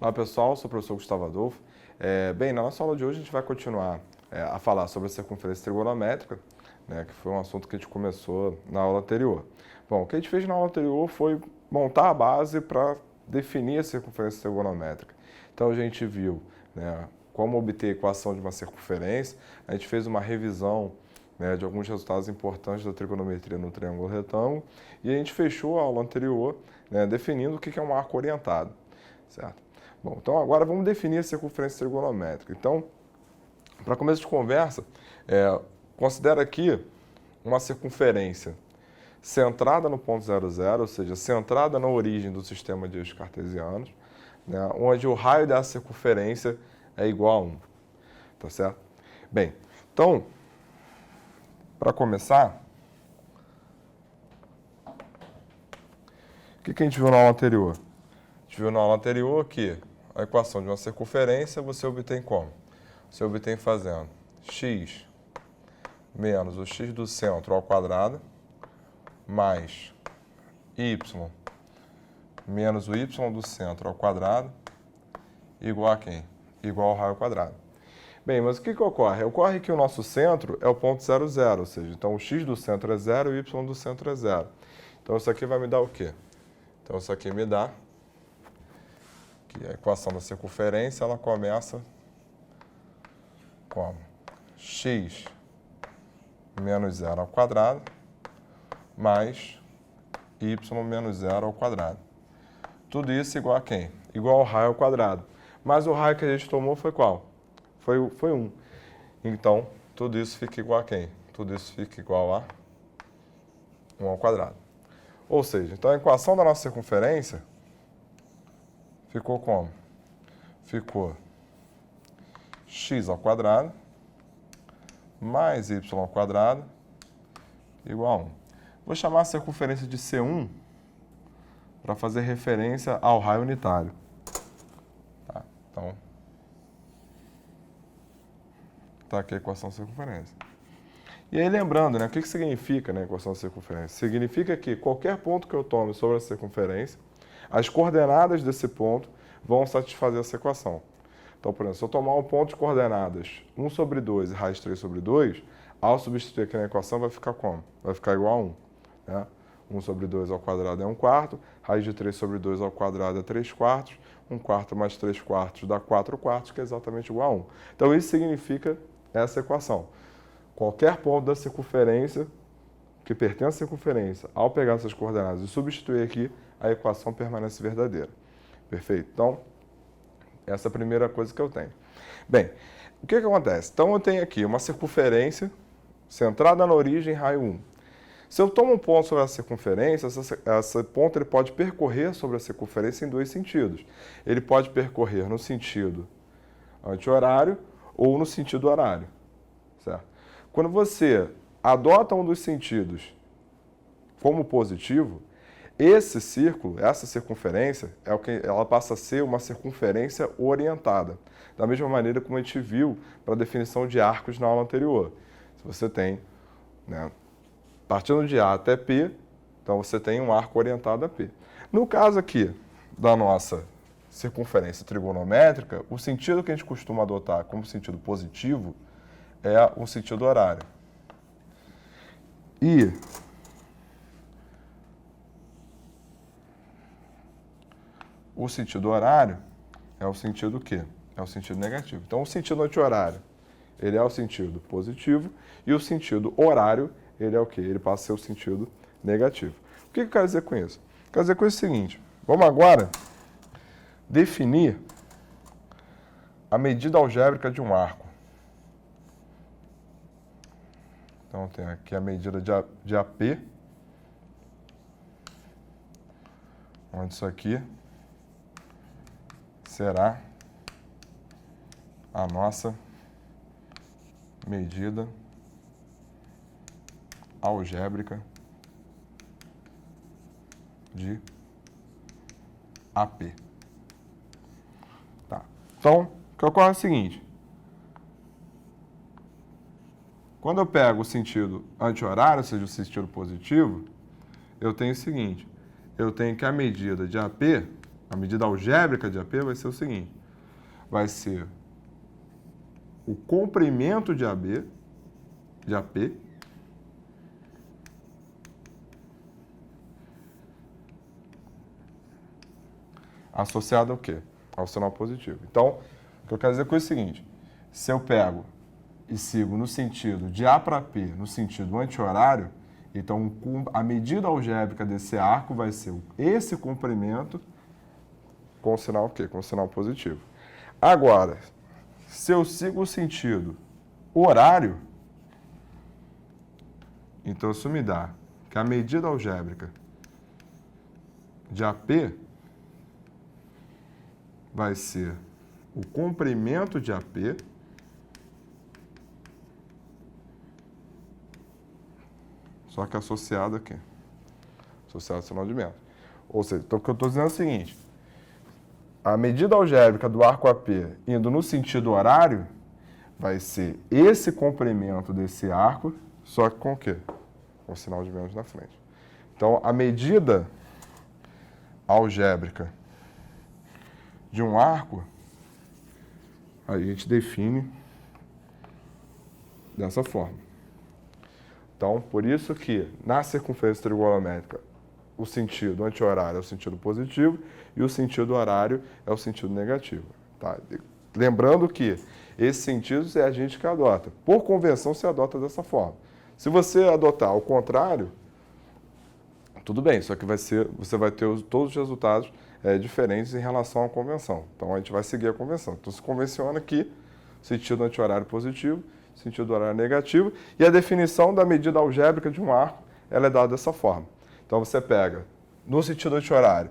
Olá pessoal, sou o professor Gustavo Adolfo. Bem, na nossa aula de hoje a gente vai continuar a falar sobre a circunferência trigonométrica, né, que foi um assunto que a gente começou na aula anterior. Bom, o que a gente fez na aula anterior foi montar a base para definir a circunferência trigonométrica. Então a gente viu, né, como obter a equação de uma circunferência, a gente fez uma revisão, né, de alguns resultados importantes da trigonometria no triângulo retângulo e a gente fechou a aula anterior, né, definindo o que é um arco orientado, certo? Bom, então agora vamos definir a circunferência trigonométrica. Então, para começo de conversa, considera aqui uma circunferência centrada no ponto 0,0, ou seja, centrada na origem do sistema de eixos cartesianos, né, onde o raio dessa circunferência é igual a 1. Tá certo? Bem, então, para começar, o que a gente viu na aula anterior? A gente viu na aula anterior que a equação de uma circunferência você obtém como? Você obtém fazendo x menos o x do centro ao quadrado mais y menos o y do centro ao quadrado igual a quem? Igual ao raio ao quadrado. Bem, mas o que ocorre? Ocorre que o nosso centro é o ponto 0, 0, ou seja, então o x do centro é 0 e o y do centro é 0. Então isso aqui vai me dar o quê? Então isso aqui me dá que a equação da circunferência ela começa como x menos 0 ao quadrado mais y menos 0 ao quadrado. Tudo isso igual a quem? Igual ao raio ao quadrado. Mas o raio que a gente tomou foi qual? Foi 1. Então, tudo isso fica igual a quem? Tudo isso fica igual a 1 ao quadrado. Ou seja, então a equação da nossa circunferência ficou como? Ficou x ao quadrado mais y ao quadrado igual a 1. Vou chamar a circunferência de C1 para fazer referência ao raio unitário. Tá, então, está aqui a equação da circunferência. E aí, lembrando, né, o que significa, né, a equação da circunferência? Significa que qualquer ponto que eu tome sobre a circunferência, as coordenadas desse ponto vão satisfazer essa equação. Então, por exemplo, se eu tomar um ponto de coordenadas 1 sobre 2 e raiz de 3 sobre 2, ao substituir aqui na equação vai ficar como? Vai ficar igual a 1. Né? 1 sobre 2 ao quadrado é 1 quarto, raiz de 3 sobre 2 ao quadrado é 3 quartos, 1 quarto mais 3 quartos dá 4 quartos, que é exatamente igual a 1. Então, isso significa essa equação. Qualquer ponto da circunferência que pertence à circunferência, ao pegar essas coordenadas e substituir aqui, a equação permanece verdadeira. Perfeito? Então, essa é a primeira coisa que eu tenho. Bem, o que acontece? Então, eu tenho aqui uma circunferência centrada na origem, raio 1. Se eu tomo um ponto sobre a circunferência, esse ponto ele pode percorrer sobre a circunferência em dois sentidos. Ele pode percorrer no sentido anti-horário ou no sentido horário. Certo? Quando você adota um dos sentidos como positivo, esse círculo, essa circunferência, ela passa a ser uma circunferência orientada. Da mesma maneira como a gente viu para a definição de arcos na aula anterior. Se você tem, né, partindo de A até P, então você tem um arco orientado a P. No caso aqui da nossa circunferência trigonométrica, o sentido que a gente costuma adotar como sentido positivo é o sentido horário. E o sentido horário é o sentido o quê? É o sentido negativo. Então, o sentido anti-horário, ele é o sentido positivo e o sentido horário, ele é o quê? Ele passa a ser o sentido negativo. O que eu quero dizer com isso? Quero dizer com isso o seguinte, vamos agora definir a medida algébrica de um arco. Então, tem aqui a medida de AP, onde isso aqui será a nossa medida algébrica de AP. Tá. Então, o que ocorre é o seguinte. Quando eu pego o sentido anti-horário, ou seja, o sentido positivo, eu tenho o seguinte. Eu tenho que a medida de AP a medida algébrica de AP vai ser o seguinte, vai ser o comprimento de AB, de AP, associado ao quê? Ao sinal positivo. Então, o que eu quero dizer com isso é o seguinte, se eu pego e sigo no sentido de A para P, no sentido anti-horário, então a medida algébrica desse arco vai ser esse comprimento com o sinal o quê? Com o sinal positivo. Agora, se eu sigo o sentido horário, então isso me dá que a medida algébrica de AP vai ser o comprimento de AP só que associado aqui. Associado ao sinal de menos. Ou seja, então o que eu estou dizendo é o seguinte, a medida algébrica do arco AP indo no sentido horário vai ser esse comprimento desse arco, só que com o quê? Com o sinal de menos na frente. Então, a medida algébrica de um arco, aí a gente define dessa forma. Então, por isso que na circunferência trigonométrica o sentido anti-horário é o sentido positivo e o sentido horário é o sentido negativo. Tá? Lembrando que esses sentidos é a gente que adota. Por convenção, se adota dessa forma. Se você adotar ao contrário, tudo bem, só que você vai ter todos os resultados diferentes em relação à convenção. Então, a gente vai seguir a convenção. Então, se convenciona que sentido anti-horário positivo, sentido horário negativo, e a definição da medida algébrica de um arco, ela é dada dessa forma. Então, você pega, no sentido anti-horário,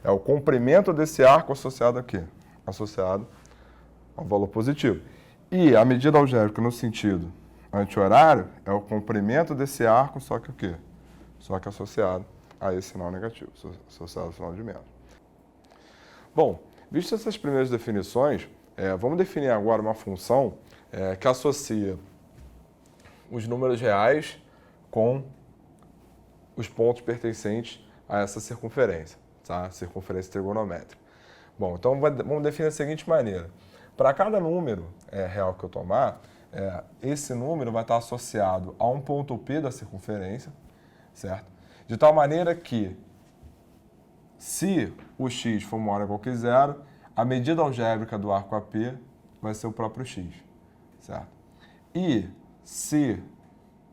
é o comprimento desse arco associado a quê? Associado ao valor positivo. E a medida algébrica no sentido anti-horário é o comprimento desse arco, só que o quê? Só que associado a esse sinal negativo, associado ao sinal de menos. Bom, vistas essas primeiras definições, vamos definir agora uma função que associa os números reais com os pontos pertencentes a essa circunferência, tá? Circunferência trigonométrica. Bom, então vamos definir da seguinte maneira. Para cada número real que eu tomar, esse número vai estar associado a um ponto P da circunferência, certo? De tal maneira que, se o x for maior ou igual que zero, a medida algébrica do arco AP vai ser o próprio x, certo? E se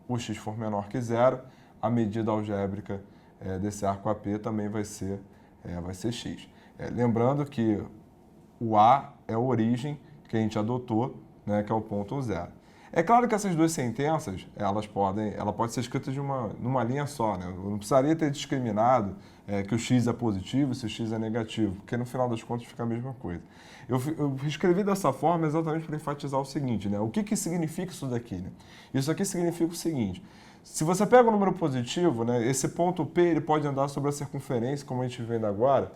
o x for menor que zero, a medida algébrica desse arco AP também vai ser x. Lembrando que o A é a origem que a gente adotou, né, que é o ponto zero. É claro que essas duas sentenças, ela pode ser escrita numa linha só, né? Eu não precisaria ter discriminado que o x é positivo e se o x é negativo, porque no final das contas fica a mesma coisa. Eu escrevi dessa forma exatamente para enfatizar o seguinte, né? O que significa isso daqui, né? Isso aqui significa o seguinte, se você pega um número positivo, né, esse ponto P ele pode andar sobre a circunferência, como a gente vê agora,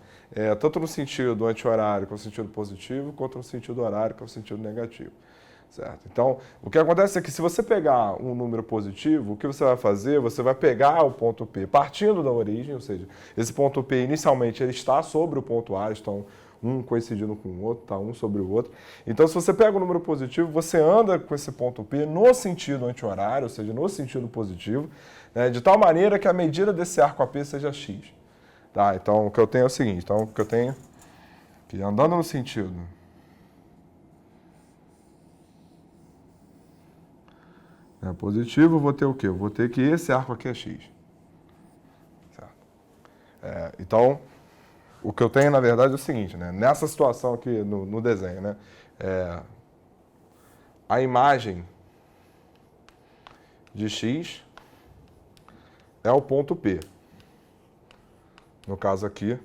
tanto no sentido anti-horário, que é o sentido positivo, quanto no sentido horário, que é o sentido negativo. Certo? Então, o que acontece é que se você pegar um número positivo, o que você vai fazer? Você vai pegar o ponto P partindo da origem, ou seja, esse ponto P inicialmente ele está sobre o ponto A, estão um coincidindo com o outro, tá um sobre o outro. Então, se você pega o número positivo, você anda com esse ponto P no sentido anti-horário, ou seja, no sentido positivo, né, de tal maneira que a medida desse arco AP seja x. Tá? Então, o que eu tenho é o seguinte, então, o que eu tenho que andando no sentido positivo, eu vou ter o quê? Eu vou ter que esse arco aqui é x. Certo? Então, o que eu tenho, na verdade, é o seguinte, né? Nessa situação aqui no desenho, né? A imagem de x é o ponto P. No caso aqui,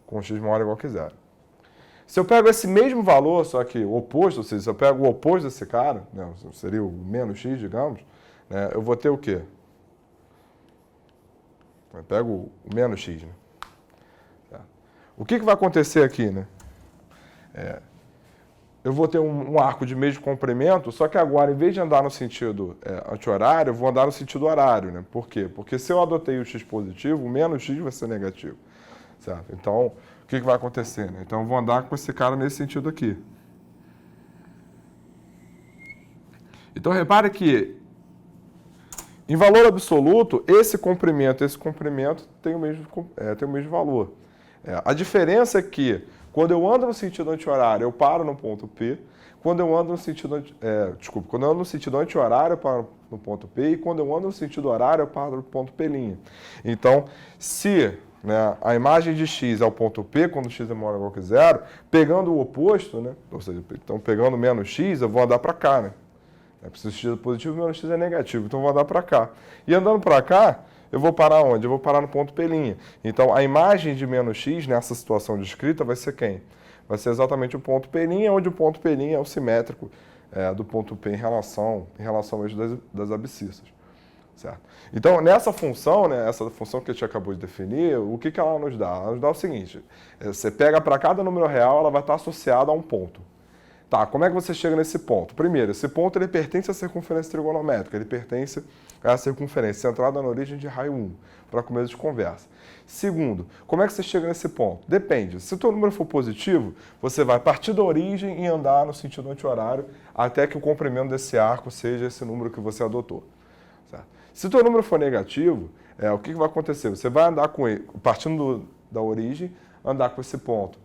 com x maior ou igual que zero. Se eu pego esse mesmo valor, só que o oposto, ou seja, se eu pego o oposto desse cara, né, seria o menos x, digamos, né, eu vou ter o quê? Eu pego o menos x, né? O que vai acontecer aqui, né? Eu vou ter um arco de mesmo comprimento, só que agora, em vez de andar no sentido anti-horário, eu vou andar no sentido horário, né? Por quê? Porque se eu adotei o x positivo, o menos x vai ser negativo. certo? Então, o que vai acontecer? Né? Então, eu vou andar com esse cara nesse sentido aqui. Então, repare que, em valor absoluto, esse comprimento tem o mesmo valor. A diferença é que, quando eu ando no sentido anti-horário, eu paro no ponto P. Quando eu ando no sentido, quando eu ando no sentido anti-horário, eu paro no ponto P. E quando eu ando no sentido horário, eu paro no ponto P'. Então, se a imagem de x é o ponto P, quando x é maior ou igual que zero, pegando o oposto, né? Ou seja, então pegando menos x, eu vou andar para cá, né? Se x é positivo, menos x é negativo, então eu vou andar para cá. E andando para cá, eu vou parar onde? Eu vou parar no ponto P'. Então, a imagem de menos x, nessa situação descrita, vai ser quem? Vai ser exatamente o ponto P', onde o ponto P' é o simétrico do ponto P em relação ao eixo das abscissas. Certo? Então, nessa função, né, essa função que a gente acabou de definir, o que ela nos dá? Ela nos dá o seguinte, você pega para cada número real, ela vai estar associada a um ponto. Tá, como é que você chega nesse ponto? Primeiro, esse ponto ele pertence à circunferência trigonométrica, ele pertence à circunferência centrada na origem de raio 1, para começo de conversa. Segundo, como é que você chega nesse ponto? Depende. Se o teu número for positivo, você vai partir da origem e andar no sentido anti-horário até que o comprimento desse arco seja esse número que você adotou. Certo? Se o teu número for negativo, o que vai acontecer? Você vai andar com ele, partindo da origem, andar com esse ponto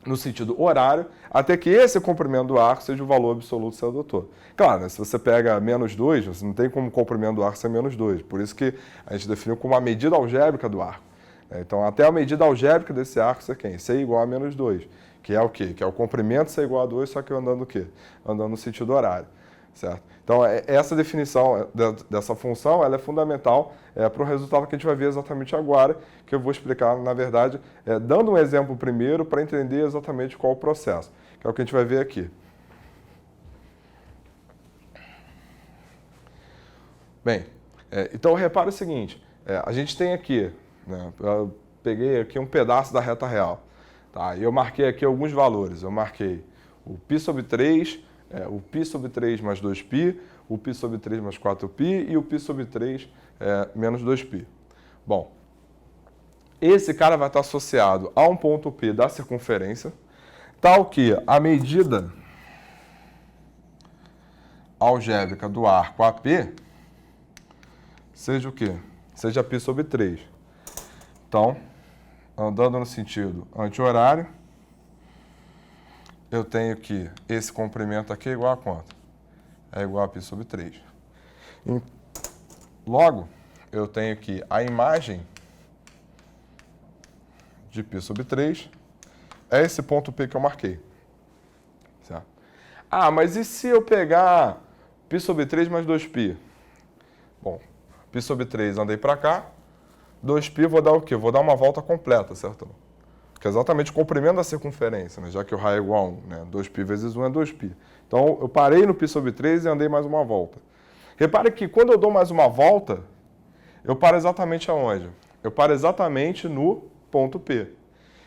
no sentido horário, até que esse comprimento do arco seja o valor absoluto que você adotou. Claro, né, se você pega menos 2, você não tem como o comprimento do arco ser menos 2. Por isso que a gente definiu como a medida algébrica do arco. Então, até a medida algébrica desse arco ser quem? Ser igual a menos 2. Que é o quê? Que é o comprimento ser igual a 2, só que andando o quê? Andando no sentido horário. Certo? Então, essa definição dessa função ela é fundamental para o resultado que a gente vai ver exatamente agora, que eu vou explicar, na verdade, dando um exemplo primeiro para entender exatamente qual é o processo, que é o que a gente vai ver aqui. Bem, então repare o seguinte, a gente tem aqui, né, eu peguei aqui um pedaço da reta real, tá? E eu marquei aqui alguns valores, eu marquei o π sobre 3, o π sobre 3 mais 2π, o π sobre 3 mais 4π e o π sobre 3 menos 2π. Bom, esse cara vai estar associado a um ponto P da circunferência, tal que a medida algébrica do arco AP seja o quê? Seja π sobre 3. Então, andando no sentido anti-horário, eu tenho que esse comprimento aqui é igual a quanto? É igual a π sobre 3. Logo, eu tenho que a imagem de π sobre 3 é esse ponto P que eu marquei. Certo? Ah, mas e se eu pegar π sobre 3 mais 2π? Bom, π sobre 3 andei para cá, 2π vou dar o quê? Vou dar uma volta completa, certo? Que é exatamente o comprimento da circunferência, né? Já que o raio é igual a 1, né? 2π vezes 1 é 2π. Então, eu parei no π sobre 3 e andei mais uma volta. Repare que quando eu dou mais uma volta, eu paro exatamente aonde? Eu paro exatamente no ponto P.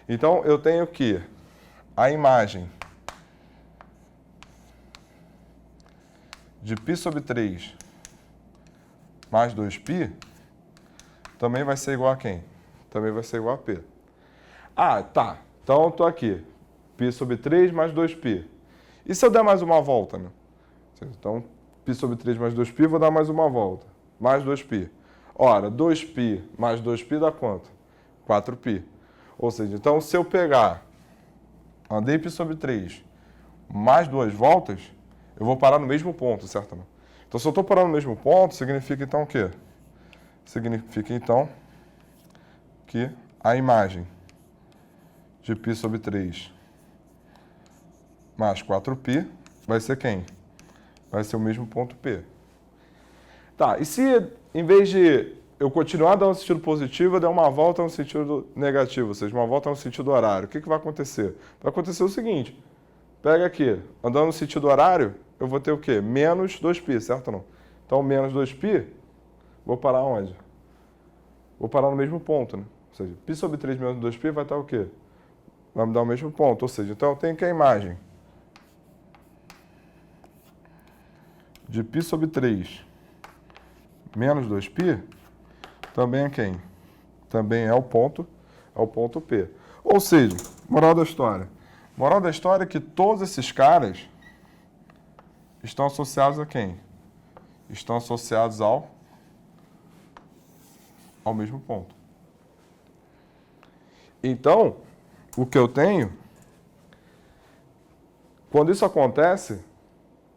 Então, eu tenho que a imagem de π sobre 3 mais 2π também vai ser igual a quem? Também vai ser igual a P. Ah, tá. Então, eu estou aqui. π sobre 3 mais 2π. E se eu der mais uma volta, né? Então, π sobre 3 mais 2π, vou dar mais uma volta. Mais 2π. Ora, 2π mais 2π dá quanto? 4π. Ou seja, então, se eu pegar, andei π sobre 3, mais duas voltas, eu vou parar no mesmo ponto, certo? Então, se eu estou parando no mesmo ponto, significa então o quê? Significa então que a imagem de π sobre 3 mais 4π vai ser quem? Vai ser o mesmo ponto P. Tá, e se em vez de eu continuar dando no sentido positivo, eu der uma volta no sentido negativo, ou seja, uma volta no sentido horário, o que vai acontecer? Vai acontecer o seguinte, pega aqui, andando no sentido horário, eu vou ter o quê? Menos 2π, certo ou não? Então, menos 2π, vou parar onde? Vou parar no mesmo ponto, né? Ou seja, π sobre 3 menos 2π vai estar o quê? Vai me dar o mesmo ponto, ou seja, então eu tenho que a imagem de π sobre 3 menos 2π também é quem? Também é o ponto é o ponto P. Ou seja, moral da história. Moral da história é que todos esses caras estão associados a quem? Estão associados ao mesmo ponto. Então, o que eu tenho, quando isso acontece,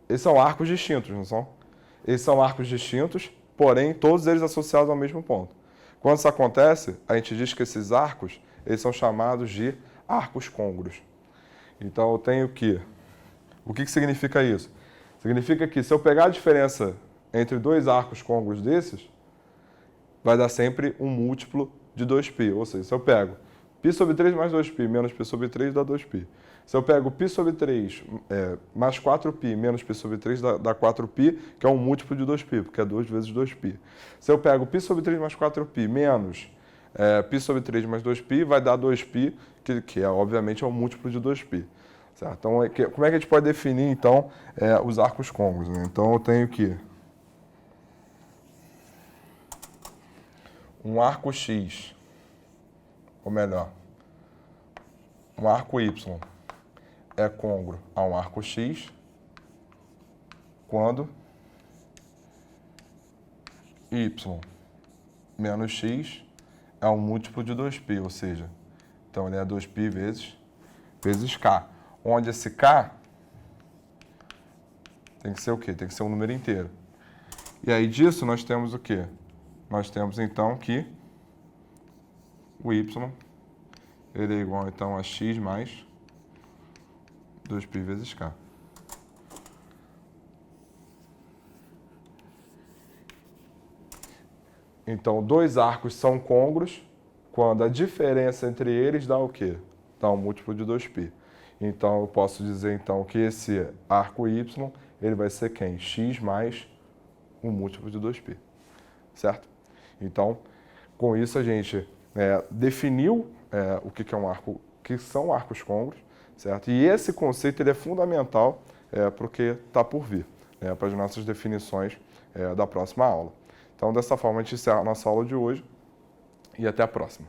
esses são arcos distintos, não são? Esses são arcos distintos, porém, todos eles associados ao mesmo ponto. Quando isso acontece, a gente diz que esses arcos, eles são chamados de arcos côngruos. Então, eu tenho que... O que significa isso? Significa que se eu pegar a diferença entre dois arcos côngruos desses, vai dar sempre um múltiplo de 2π. Ou seja, se eu pego π sobre 3 mais 2π menos π sobre 3 dá 2π. Se eu pego π sobre 3 mais 4π menos π sobre 3 dá 4π, que é um múltiplo de 2π, porque é 2 vezes 2π. Se eu pego π sobre 3 mais 4π menos π sobre 3 mais 2π, vai dar 2π, que é, obviamente é um múltiplo de 2π. Certo? Então, como é que a gente pode definir, então, os arcos côngruos? Né? Então, eu tenho que um arco X, ou melhor, um arco Y é côngruo a um arco X quando Y menos X é um múltiplo de 2π, ou seja, então ele é 2π vezes K, onde esse K tem que ser o quê? Tem que ser um número inteiro. E aí disso nós temos o quê? Nós temos então que o Y ele é igual então a X mais 2π vezes K. Então, dois arcos são côngruos quando a diferença entre eles dá o quê? Dá um múltiplo de 2π. Então, eu posso dizer então que esse arco Y ele vai ser quem? X mais um múltiplo de 2π. Certo? Então, com isso a gente definiu o que é um arco, que são arcos côngruos, certo? E esse conceito ele é fundamental porque está por vir, para as nossas definições da próxima aula. Então, dessa forma, a gente encerra a nossa aula de hoje e até a próxima.